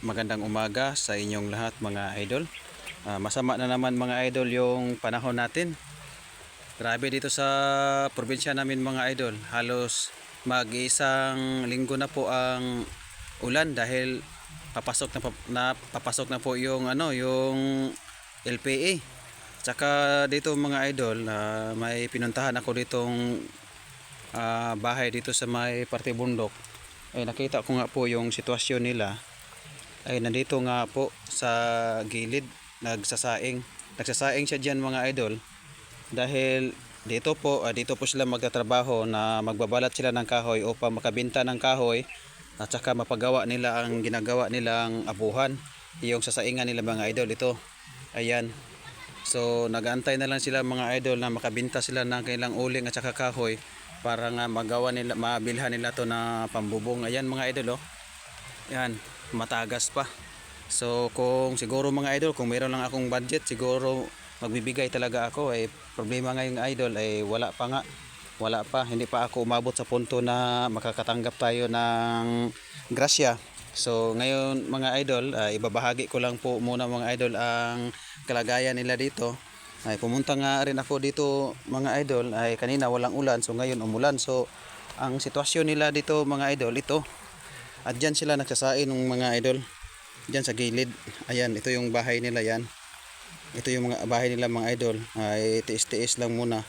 Magandang umaga sa inyong lahat mga idol. Masama na naman mga idol yung panahon natin. Grabe dito sa probinsya namin mga idol. Halos mag-isang linggo na po ang ulan dahil papasok na po yung yung LPA. Tsaka dito mga idol, may pinuntahan ako ditong bahay dito sa may parte bundok. Nakita ko nga po yung sitwasyon nila. Nandito nga po sa gilid nagsasaing siya diyan mga idol dahil dito po sila magtatrabaho na magbabalat sila ng kahoy upang makabenta ng kahoy at saka mapagawa nila ang ginagawa nilang abuhan, yung sasaingan nila mga idol ito. Ayan, so nagaantay na lang sila mga idol na makabenta sila ng kailang uling at saka kahoy para nga mabilhan nila to na pambubong. Ayan mga idol, oh. Yan, matagas pa. So kung siguro mga idol, kung mayroon lang akong budget, siguro magbibigay talaga ako. Problema ngayong idol ay wala pa, hindi pa ako umabot sa punto na makakatanggap tayo ng grasya. So ngayon mga idol, ibabahagi ko lang po muna mga idol ang kalagayan nila dito. Pumunta nga rin ako dito mga idol, kanina walang ulan, so ngayon umulan. So ang sitwasyon nila dito mga idol, ito. At dyan sila nagsasain ng mga idol. Dyan sa gilid. Ayan, ito yung bahay nila yan. Ito yung mga bahay nila mga idol. Tiis-tiis lang muna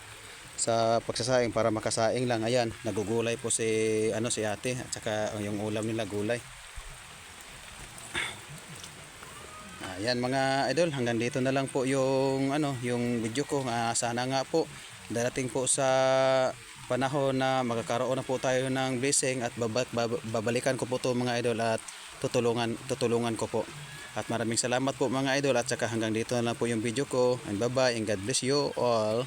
sa pagsasaing para makasaing lang. Ayan, nagugulay po si ate at saka yung ulam nila gulay. Ayan mga idol, hanggang dito na lang po yung video ko. Sana nga po darating po sa panahon na magkakaroon na po tayo ng blessing at babalikan ko po to mga idol at tutulungan ko po. At maraming salamat po mga idol at saka hanggang dito na lang po yung video ko, and bye bye and God bless you all.